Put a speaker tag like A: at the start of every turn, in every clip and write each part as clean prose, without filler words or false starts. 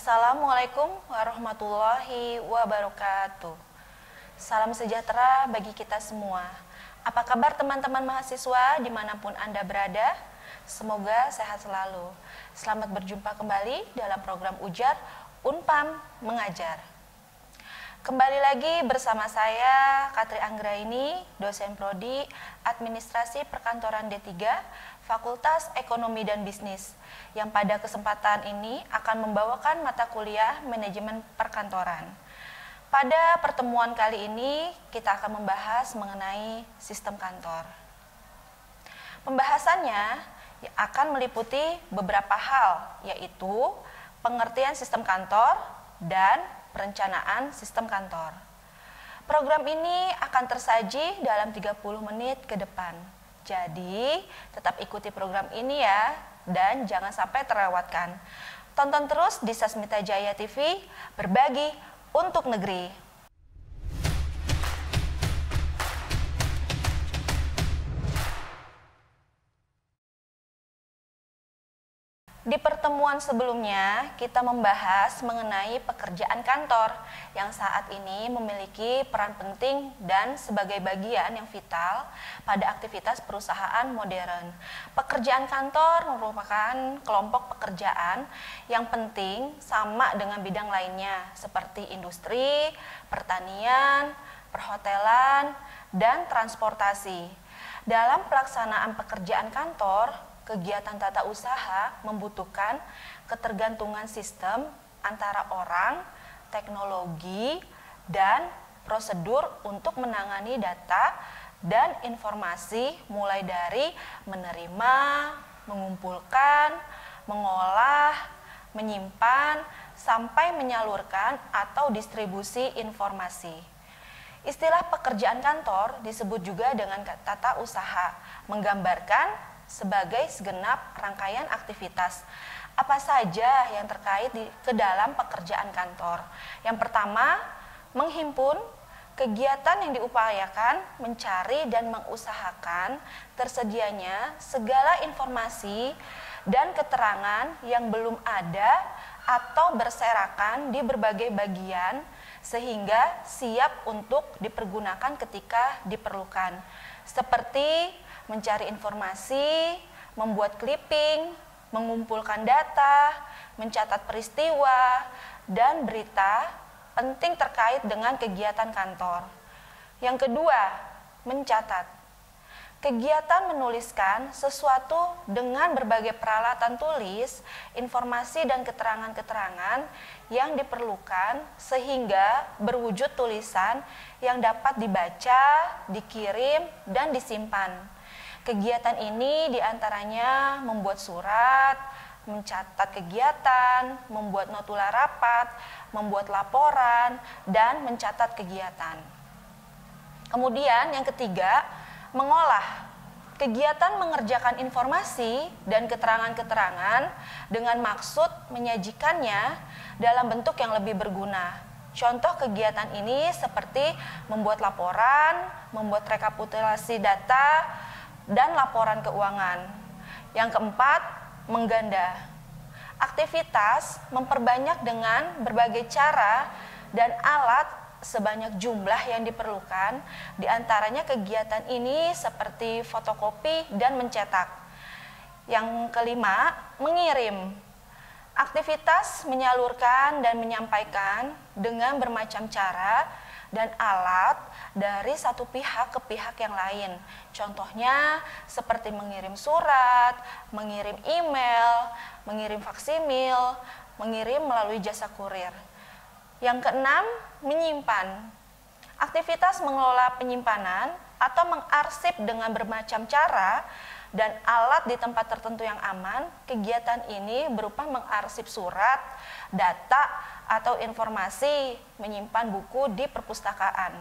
A: Assalamualaikum warahmatullahi wabarakatuh. Salam sejahtera bagi kita semua. Apa kabar teman-teman mahasiswa dimanapun Anda berada? Semoga sehat selalu. Selamat berjumpa kembali dalam program Ujar Unpam Mengajar. Kembali lagi bersama saya, Katri Anggraini, dosen Prodi Administrasi Perkantoran D3, Fakultas Ekonomi dan Bisnis, yang pada kesempatan ini akan membawakan mata kuliah Manajemen Perkantoran. Pada pertemuan kali ini, kita akan membahas mengenai sistem kantor. Pembahasannya akan meliputi beberapa hal, yaitu pengertian sistem kantor dan perencanaan sistem kantor. Program ini akan tersaji dalam 30 menit ke depan. Jadi, tetap ikuti program ini ya, dan jangan sampai terlewatkan. Tonton terus di Sasmita Jaya TV, berbagi untuk negeri. Di pertemuan sebelumnya, kita membahas mengenai pekerjaan kantor yang saat ini memiliki peran penting dan sebagai bagian yang vital pada aktivitas perusahaan modern. Pekerjaan kantor merupakan kelompok pekerjaan yang penting sama dengan bidang lainnya seperti industri, pertanian, perhotelan, dan transportasi. Dalam pelaksanaan pekerjaan kantor, kegiatan tata usaha membutuhkan ketergantungan sistem antara orang, teknologi, dan prosedur untuk menangani data dan informasi mulai dari menerima, mengumpulkan, mengolah, menyimpan, sampai menyalurkan atau distribusi informasi. Istilah pekerjaan kantor disebut juga dengan tata usaha, menggambarkan sebagai segenap rangkaian aktivitas apa saja yang terkait ke dalam pekerjaan kantor. Yang pertama, menghimpun kegiatan yang diupayakan mencari dan mengusahakan tersedianya segala informasi dan keterangan yang belum ada atau berserakan di berbagai bagian sehingga siap untuk dipergunakan ketika diperlukan, seperti mencari informasi, membuat clipping, mengumpulkan data, mencatat peristiwa, dan berita penting terkait dengan kegiatan kantor. Yang kedua, mencatat. Kegiatan menuliskan sesuatu dengan berbagai peralatan tulis, informasi dan keterangan-keterangan yang diperlukan sehingga berwujud tulisan yang dapat dibaca, dikirim, dan disimpan. Kegiatan ini diantaranya membuat surat, mencatat kegiatan, membuat notula rapat, membuat laporan, dan mencatat kegiatan. Kemudian yang ketiga, mengolah. Kegiatan mengerjakan informasi dan keterangan-keterangan dengan maksud menyajikannya dalam bentuk yang lebih berguna. Contoh kegiatan ini seperti membuat laporan, membuat rekapitulasi data, dan laporan keuangan. Yang keempat, mengganda. Aktivitas memperbanyak dengan berbagai cara dan alat sebanyak jumlah yang diperlukan. Di antaranya kegiatan ini seperti fotokopi dan mencetak. Yang kelima, mengirim. Aktivitas menyalurkan dan menyampaikan dengan bermacam cara dan alat dari satu pihak ke pihak yang lain. Contohnya seperti mengirim surat, mengirim email, mengirim faksimil, mengirim melalui jasa kurir. Yang keenam, menyimpan. Aktivitas mengelola penyimpanan atau mengarsip dengan bermacam cara dan alat di tempat tertentu yang aman. Kegiatan ini berupa mengarsip surat, data, atau informasi, menyimpan buku di perpustakaan.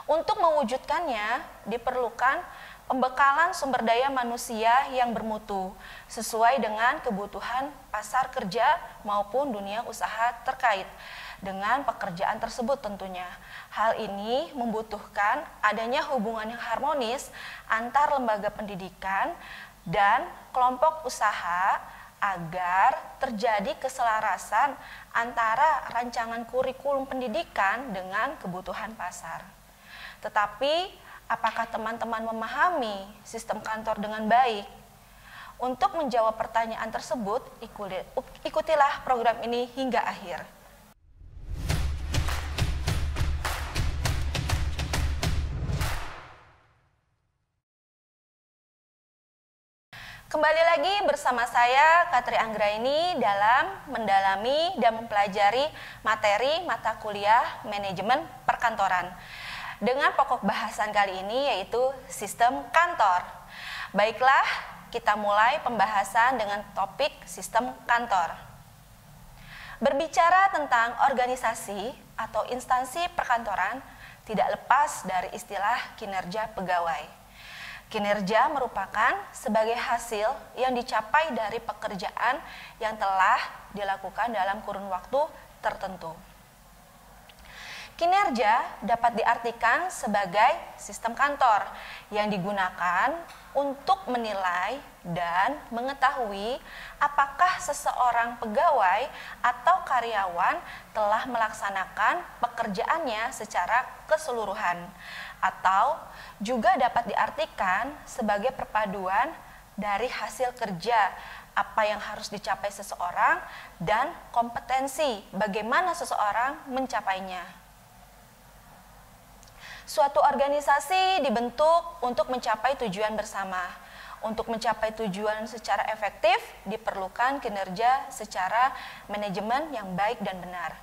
A: Untuk mewujudkannya, diperlukan pembekalan sumber daya manusia yang bermutu, sesuai dengan kebutuhan pasar kerja maupun dunia usaha terkait dengan pekerjaan tersebut tentunya. Hal ini membutuhkan adanya hubungan yang harmonis antar lembaga pendidikan dan kelompok usaha agar terjadi keselarasan antara rancangan kurikulum pendidikan dengan kebutuhan pasar. Tetapi, apakah teman-teman memahami sistem kantor dengan baik? Untuk menjawab pertanyaan tersebut, ikutilah program ini hingga akhir. Kembali lagi bersama saya, Katri Anggraini, dalam mendalami dan mempelajari materi mata kuliah manajemen perkantoran. Dengan pokok bahasan kali ini yaitu sistem kantor. Baiklah, kita mulai pembahasan dengan topik sistem kantor. Berbicara tentang organisasi atau instansi perkantoran tidak lepas dari istilah kinerja pegawai. Kinerja merupakan sebagai hasil yang dicapai dari pekerjaan yang telah dilakukan dalam kurun waktu tertentu. Kinerja dapat diartikan sebagai sistem kantor yang digunakan untuk menilai dan mengetahui apakah seseorang pegawai atau karyawan telah melaksanakan pekerjaannya secara keseluruhan, atau juga dapat diartikan sebagai perpaduan dari hasil kerja apa yang harus dicapai seseorang dan kompetensi bagaimana seseorang mencapainya. Suatu organisasi dibentuk untuk mencapai tujuan bersama. Untuk mencapai tujuan secara efektif diperlukan kinerja secara manajemen yang baik dan benar.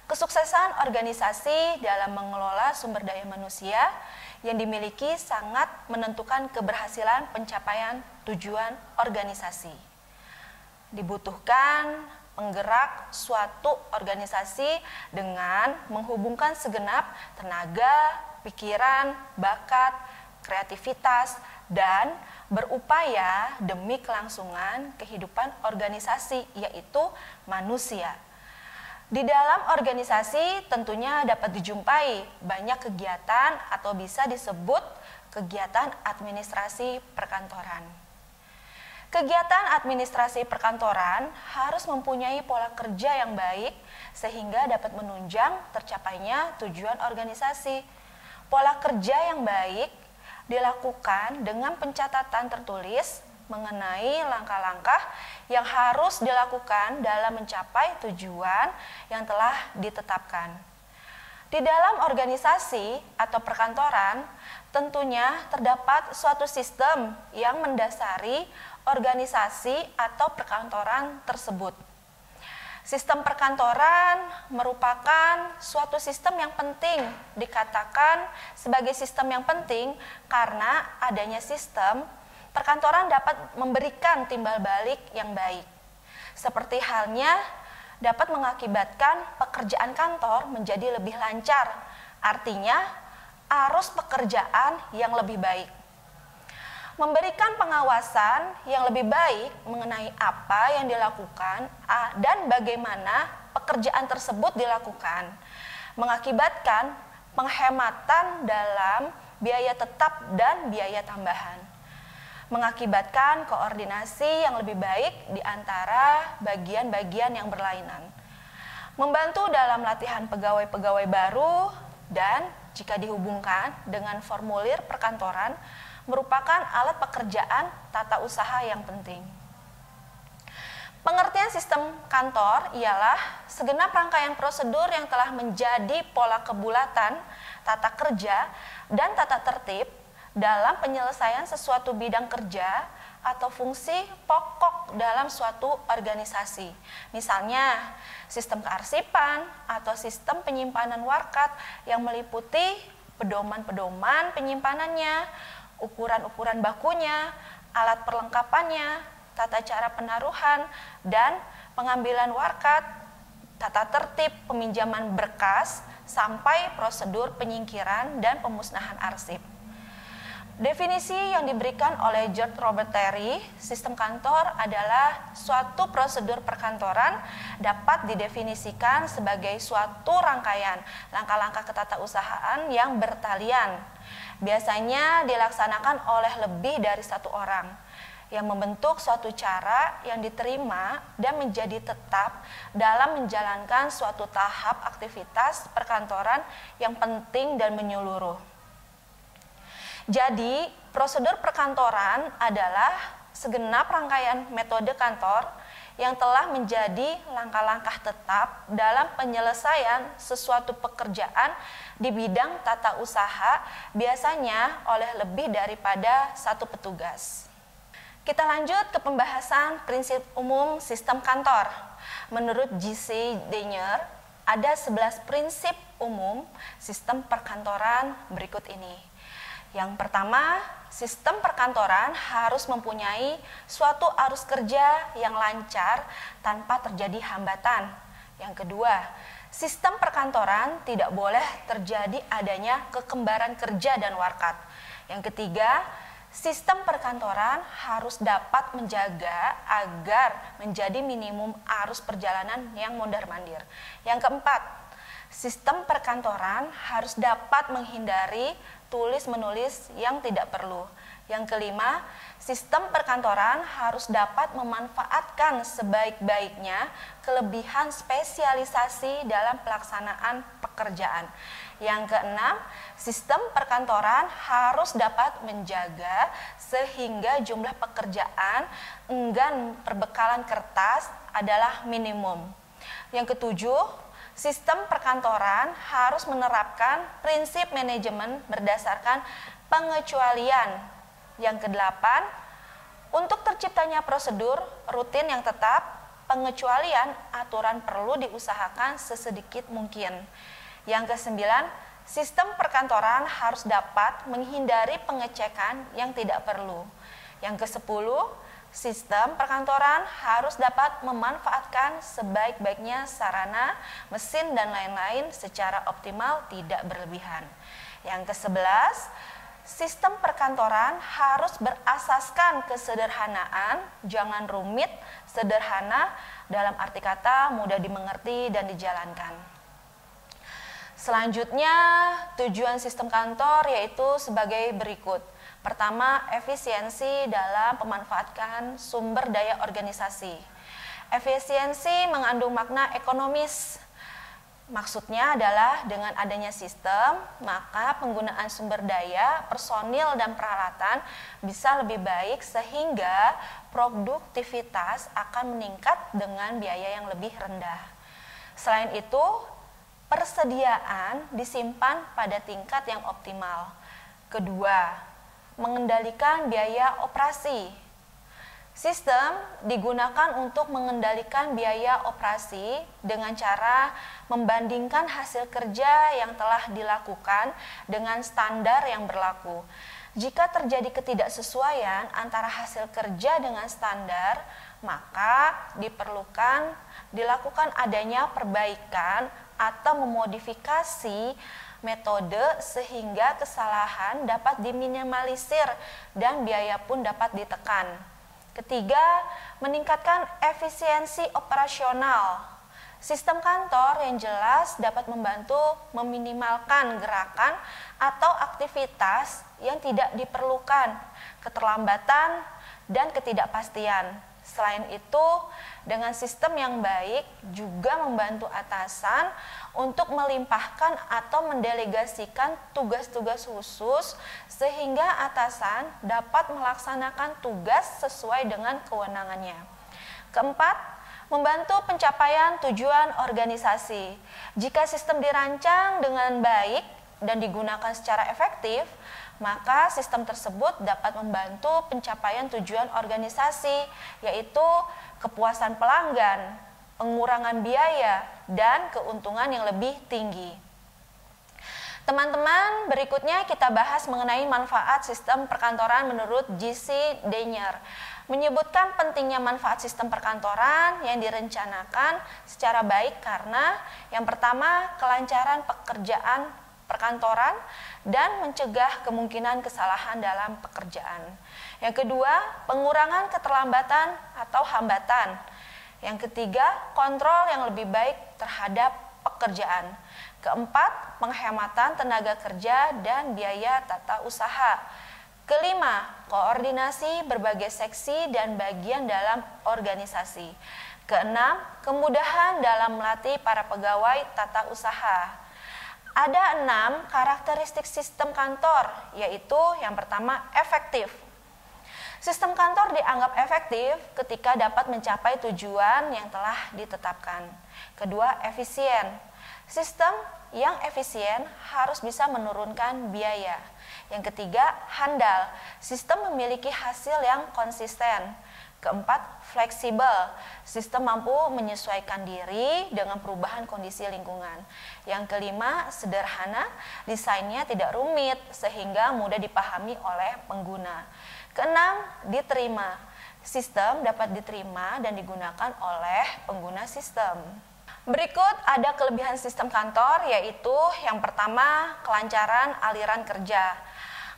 A: Kesuksesan organisasi dalam mengelola sumber daya manusia yang dimiliki sangat menentukan keberhasilan pencapaian tujuan organisasi. Dibutuhkan penggerak suatu organisasi dengan menghubungkan segenap tenaga, pikiran, bakat, kreativitas, dan berupaya demi kelangsungan kehidupan organisasi, yaitu manusia. Di dalam organisasi tentunya dapat dijumpai banyak kegiatan atau bisa disebut kegiatan administrasi perkantoran. Kegiatan administrasi perkantoran harus mempunyai pola kerja yang baik sehingga dapat menunjang tercapainya tujuan organisasi. Pola kerja yang baik dilakukan dengan pencatatan tertulis mengenai langkah-langkah yang harus dilakukan dalam mencapai tujuan yang telah ditetapkan. Di dalam organisasi atau perkantoran, tentunya terdapat suatu sistem yang mendasari organisasi atau perkantoran tersebut. Sistem perkantoran merupakan suatu sistem yang penting, dikatakan sebagai sistem yang penting karena adanya sistem perkantoran dapat memberikan timbal balik yang baik. Seperti halnya dapat mengakibatkan pekerjaan kantor menjadi lebih lancar, artinya arus pekerjaan yang lebih baik. Memberikan pengawasan yang lebih baik mengenai apa yang dilakukan dan bagaimana pekerjaan tersebut dilakukan, mengakibatkan penghematan dalam biaya tetap dan biaya tambahan. Mengakibatkan koordinasi yang lebih baik di antara bagian-bagian yang berlainan. Membantu dalam latihan pegawai-pegawai baru dan jika dihubungkan dengan formulir perkantoran merupakan alat pekerjaan tata usaha yang penting. Pengertian sistem kantor ialah segenap rangkaian prosedur yang telah menjadi pola kebulatan, tata kerja, dan tata tertib dalam penyelesaian sesuatu bidang kerja atau fungsi pokok dalam suatu organisasi. Misalnya, sistem kearsipan atau sistem penyimpanan warkat yang meliputi pedoman-pedoman penyimpanannya, ukuran-ukuran bakunya, alat perlengkapannya, tata cara penaruhan dan pengambilan warkat, tata tertib peminjaman berkas, sampai prosedur penyingkiran dan pemusnahan arsip. Definisi yang diberikan oleh George Robert Terry, sistem kantor adalah suatu prosedur perkantoran dapat didefinisikan sebagai suatu rangkaian langkah-langkah ketatausahaan yang bertalian. Biasanya dilaksanakan oleh lebih dari satu orang, yang membentuk suatu cara yang diterima dan menjadi tetap dalam menjalankan suatu tahap aktivitas perkantoran yang penting dan menyeluruh. Jadi, prosedur perkantoran adalah segenap rangkaian metode kantor yang telah menjadi langkah-langkah tetap dalam penyelesaian sesuatu pekerjaan di bidang tata usaha, biasanya oleh lebih daripada satu petugas. Kita lanjut ke pembahasan prinsip umum sistem kantor. Menurut J.C. Danier, ada 11 prinsip umum sistem perkantoran berikut ini. Yang pertama, sistem perkantoran harus mempunyai suatu arus kerja yang lancar tanpa terjadi hambatan. Yang kedua, sistem perkantoran tidak boleh terjadi adanya kekembaran kerja dan warkat. Yang ketiga, sistem perkantoran harus dapat menjaga agar menjadi minimum arus perjalanan yang mondar-mandir. Yang keempat, sistem perkantoran harus dapat menghindari tulis-menulis yang tidak perlu. Yang kelima, sistem perkantoran harus dapat memanfaatkan sebaik-baiknya kelebihan spesialisasi dalam pelaksanaan pekerjaan. Yang keenam, sistem perkantoran harus dapat menjaga sehingga jumlah pekerjaan enggan perbekalan kertas adalah minimum. Yang ketujuh, sistem perkantoran harus menerapkan prinsip manajemen berdasarkan pengecualian. Yang kedelapan, untuk terciptanya prosedur rutin yang tetap, pengecualian aturan perlu diusahakan sesedikit mungkin. Yang kesembilan, sistem perkantoran harus dapat menghindari pengecekan yang tidak perlu. Yang kesepuluh, sistem perkantoran harus dapat memanfaatkan sebaik-baiknya sarana, mesin, dan lain-lain secara optimal, tidak berlebihan. Yang kesebelas, sistem perkantoran harus berasaskan kesederhanaan, jangan rumit, sederhana, dalam arti kata mudah dimengerti dan dijalankan. Selanjutnya, tujuan sistem kantor yaitu sebagai berikut. Pertama, efisiensi dalam pemanfaatkan sumber daya organisasi. Efisiensi mengandung makna ekonomis. Maksudnya adalah dengan adanya sistem, maka penggunaan sumber daya, personil, dan peralatan bisa lebih baik sehingga produktivitas akan meningkat dengan biaya yang lebih rendah. Selain itu, persediaan disimpan pada tingkat yang optimal. Kedua, mengendalikan biaya operasi. Sistem digunakan untuk mengendalikan biaya operasi dengan cara membandingkan hasil kerja yang telah dilakukan dengan standar yang berlaku. Jika terjadi ketidaksesuaian antara hasil kerja dengan standar, maka dilakukan adanya perbaikan atau memodifikasi metode sehingga kesalahan dapat diminimalisir dan biaya pun dapat ditekan. Ketiga, meningkatkan efisiensi operasional. Sistem kantor yang jelas dapat membantu meminimalkan gerakan atau aktivitas yang tidak diperlukan, keterlambatan, dan ketidakpastian. Selain itu, dengan sistem yang baik juga membantu atasan untuk melimpahkan atau mendelegasikan tugas-tugas khusus sehingga atasan dapat melaksanakan tugas sesuai dengan kewenangannya. Keempat, membantu pencapaian tujuan organisasi. Jika sistem dirancang dengan baik dan digunakan secara efektif, maka sistem tersebut dapat membantu pencapaian tujuan organisasi, yaitu kepuasan pelanggan, pengurangan biaya, dan keuntungan yang lebih tinggi. Teman-teman, berikutnya kita bahas mengenai manfaat sistem perkantoran menurut J.C. Danier. Menyebutkan pentingnya manfaat sistem perkantoran yang direncanakan secara baik karena yang pertama, kelancaran pekerjaan perkantoran dan mencegah kemungkinan kesalahan dalam pekerjaan. Yang kedua, pengurangan keterlambatan atau hambatan. Yang ketiga, kontrol yang lebih baik terhadap pekerjaan. Keempat, penghematan tenaga kerja dan biaya tata usaha. Kelima, koordinasi berbagai seksi dan bagian dalam organisasi. Keenam, kemudahan dalam melatih para pegawai tata usaha. Ada 6 karakteristik sistem kantor, yaitu yang pertama, efektif. Sistem kantor dianggap efektif ketika dapat mencapai tujuan yang telah ditetapkan. Kedua, efisien. Sistem yang efisien harus bisa menurunkan biaya. Yang ketiga, handal. Sistem memiliki hasil yang konsisten. Keempat, fleksibel. Sistem mampu menyesuaikan diri dengan perubahan kondisi lingkungan. Yang kelima, sederhana. Desainnya tidak rumit sehingga mudah dipahami oleh pengguna. Keenam, diterima. Sistem dapat diterima dan digunakan oleh pengguna sistem. Berikut ada kelebihan sistem kantor, yaitu yang pertama, kelancaran aliran kerja.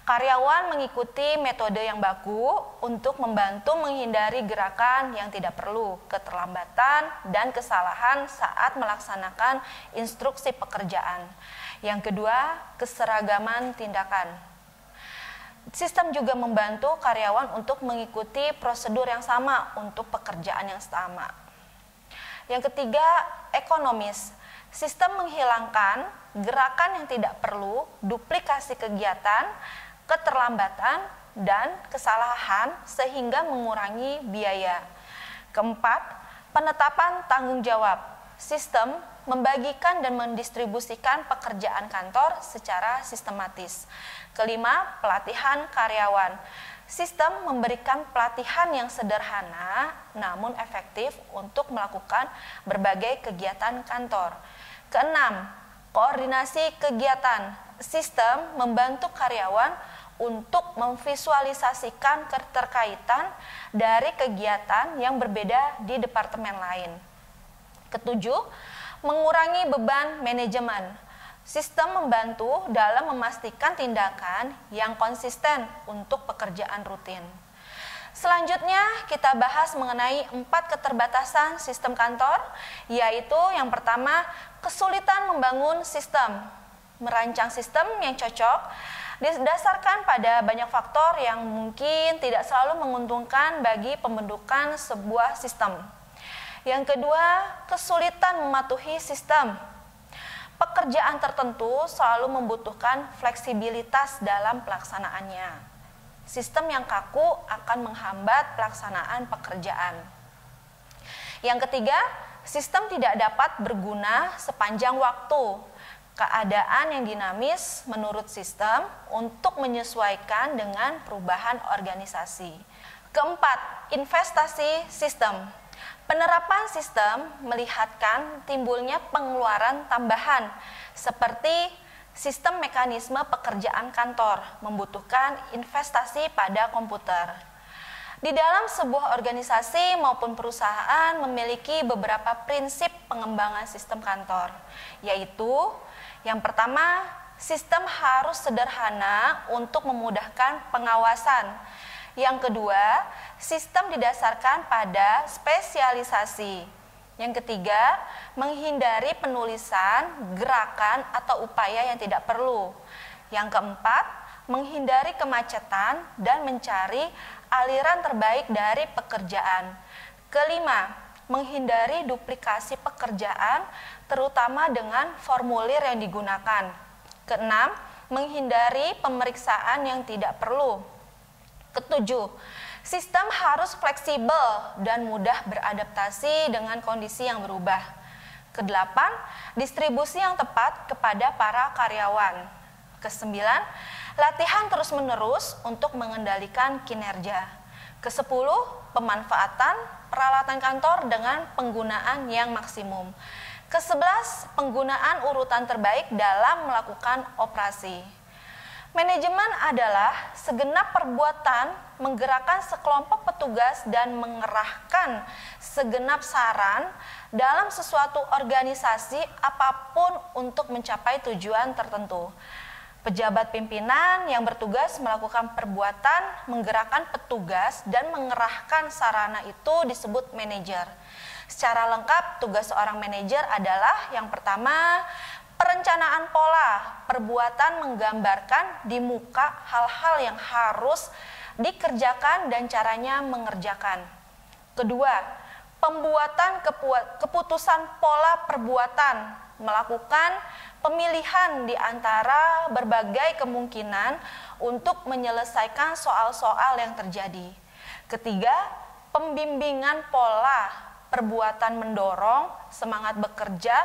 A: Karyawan mengikuti metode yang baku untuk membantu menghindari gerakan yang tidak perlu, keterlambatan, dan kesalahan saat melaksanakan instruksi pekerjaan. Yang kedua, keseragaman tindakan. Sistem juga membantu karyawan untuk mengikuti prosedur yang sama untuk pekerjaan yang sama. Yang ketiga, ekonomis. Sistem menghilangkan gerakan yang tidak perlu, duplikasi kegiatan, keterlambatan, dan kesalahan sehingga mengurangi biaya. Keempat, penetapan tanggung jawab. Sistem membagikan dan mendistribusikan pekerjaan kantor secara sistematis. Kelima, pelatihan karyawan. Sistem memberikan pelatihan yang sederhana namun efektif untuk melakukan berbagai kegiatan kantor. Keenam, koordinasi kegiatan. Sistem membantu karyawan untuk memvisualisasikan keterkaitan dari kegiatan yang berbeda di departemen lain. Ketujuh, mengurangi beban manajemen. Sistem membantu dalam memastikan tindakan yang konsisten untuk pekerjaan rutin. Selanjutnya kita bahas mengenai 4 keterbatasan sistem kantor, yaitu yang pertama, kesulitan membangun sistem. Merancang sistem yang cocok didasarkan pada banyak faktor yang mungkin tidak selalu menguntungkan bagi pembentukan sebuah sistem. Yang kedua, kesulitan mematuhi sistem. Pekerjaan tertentu selalu membutuhkan fleksibilitas dalam pelaksanaannya. Sistem yang kaku akan menghambat pelaksanaan pekerjaan. Yang ketiga, sistem tidak dapat berguna sepanjang waktu. Keadaan yang dinamis menurut sistem untuk menyesuaikan dengan perubahan organisasi. Keempat, investasi sistem. Penerapan sistem melihatkan timbulnya pengeluaran tambahan seperti sistem mekanisme pekerjaan kantor membutuhkan investasi pada komputer. Di dalam sebuah organisasi maupun perusahaan memiliki beberapa prinsip pengembangan sistem kantor, yaitu yang pertama, sistem harus sederhana untuk memudahkan pengawasan. Yang kedua, sistem didasarkan pada spesialisasi. Yang ketiga, menghindari penulisan, gerakan, atau upaya yang tidak perlu. Yang keempat, menghindari kemacetan dan mencari aliran terbaik dari pekerjaan. Kelima, menghindari duplikasi pekerjaan, terutama dengan formulir yang digunakan. Keenam, menghindari pemeriksaan yang tidak perlu. Ketujuh, sistem harus fleksibel dan mudah beradaptasi dengan kondisi yang berubah. Kedelapan, distribusi yang tepat kepada para karyawan. Kesembilan, latihan terus-menerus untuk mengendalikan kinerja. Kesepuluh, pemanfaatan peralatan kantor dengan penggunaan yang maksimum. Kesebelas, penggunaan urutan terbaik dalam melakukan operasi. Manajemen adalah segenap perbuatan menggerakkan sekelompok petugas dan mengerahkan segenap saran dalam sesuatu organisasi apapun untuk mencapai tujuan tertentu. Pejabat pimpinan yang bertugas melakukan perbuatan menggerakkan petugas dan mengerahkan sarana itu disebut manajer. Secara lengkap, tugas seorang manajer adalah yang pertama, Perencanaan pola perbuatan menggambarkan di muka hal-hal yang harus dikerjakan dan caranya mengerjakan. Kedua, pembuatan keputusan pola perbuatan, melakukan pemilihan di antara berbagai kemungkinan untuk menyelesaikan soal-soal yang terjadi. Ketiga, pembimbingan pola perbuatan mendorong semangat bekerja,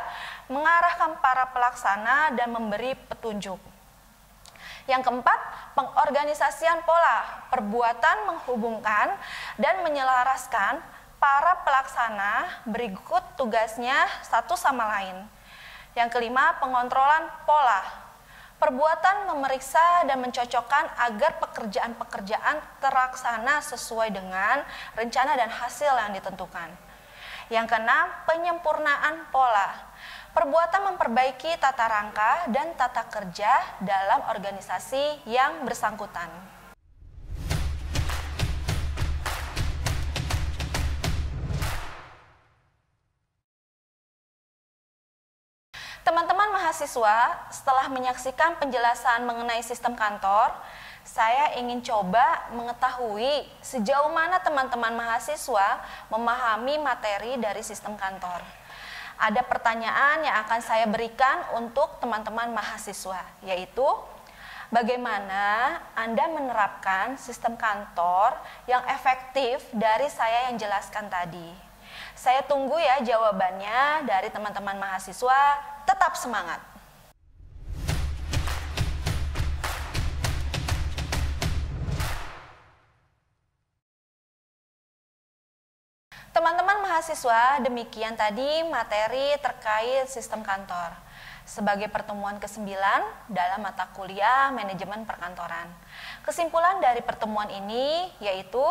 A: mengarahkan para pelaksana dan memberi petunjuk. Yang keempat, pengorganisasian pola perbuatan menghubungkan dan menyelaraskan para pelaksana berikut tugasnya satu sama lain. Yang kelima, pengontrolan pola perbuatan memeriksa dan mencocokkan agar pekerjaan-pekerjaan terlaksana sesuai dengan rencana dan hasil yang ditentukan. Yang keenam, penyempurnaan pola perbuatan memperbaiki tata rangka dan tata kerja dalam organisasi yang bersangkutan. Teman-teman mahasiswa, setelah menyaksikan penjelasan mengenai sistem kantor, saya ingin coba mengetahui sejauh mana teman-teman mahasiswa memahami materi dari sistem kantor. Ada pertanyaan yang akan saya berikan untuk teman-teman mahasiswa, yaitu bagaimana Anda menerapkan sistem kantor yang efektif dari saya yang jelaskan tadi. Saya tunggu ya jawabannya dari teman-teman mahasiswa. Tetap semangat! Teman-teman mahasiswa, demikian tadi materi terkait sistem kantor sebagai pertemuan ke-9 dalam mata kuliah manajemen perkantoran. Kesimpulan dari pertemuan ini yaitu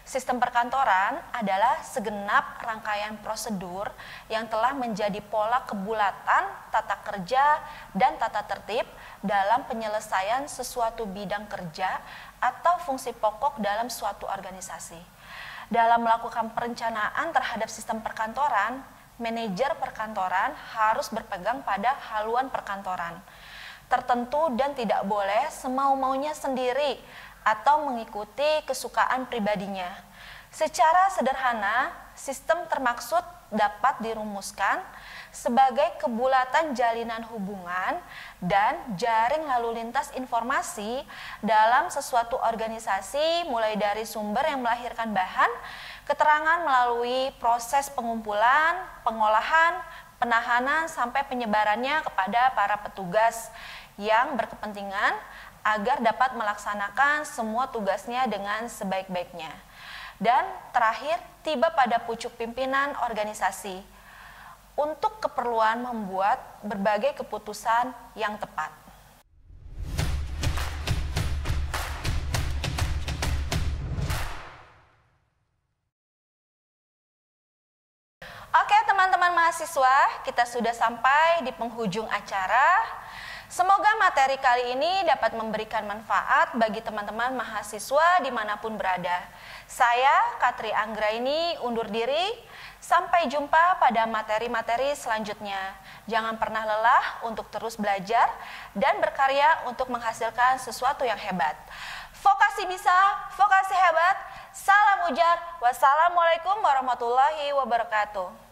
A: sistem perkantoran adalah segenap rangkaian prosedur yang telah menjadi pola kebulatan tata kerja dan tata tertib dalam penyelesaian sesuatu bidang kerja atau fungsi pokok dalam suatu organisasi. Dalam melakukan perencanaan terhadap sistem perkantoran, manajer perkantoran harus berpegang pada haluan perkantoran tertentu dan tidak boleh semau-maunya sendiri atau mengikuti kesukaan pribadinya. Secara sederhana, sistem termaksud dapat dirumuskan sebagai kebulatan jalinan hubungan dan jaring lalu lintas informasi dalam sesuatu organisasi, mulai dari sumber yang melahirkan bahan, keterangan melalui proses pengumpulan, pengolahan, penahanan, sampai penyebarannya kepada para petugas yang berkepentingan agar dapat melaksanakan semua tugasnya dengan sebaik-baiknya. Dan terakhir, tiba pada pucuk pimpinan organisasi untuk keperluan membuat berbagai keputusan yang tepat. Oke teman-teman mahasiswa, kita sudah sampai di penghujung acara. Semoga materi kali ini dapat memberikan manfaat bagi teman-teman mahasiswa dimanapun berada. Saya, Katri Anggraini, undur diri. Sampai jumpa pada materi-materi selanjutnya. Jangan pernah lelah untuk terus belajar dan berkarya untuk menghasilkan sesuatu yang hebat. Vokasi bisa, vokasi hebat. Salam ujar. Wassalamualaikum warahmatullahi wabarakatuh.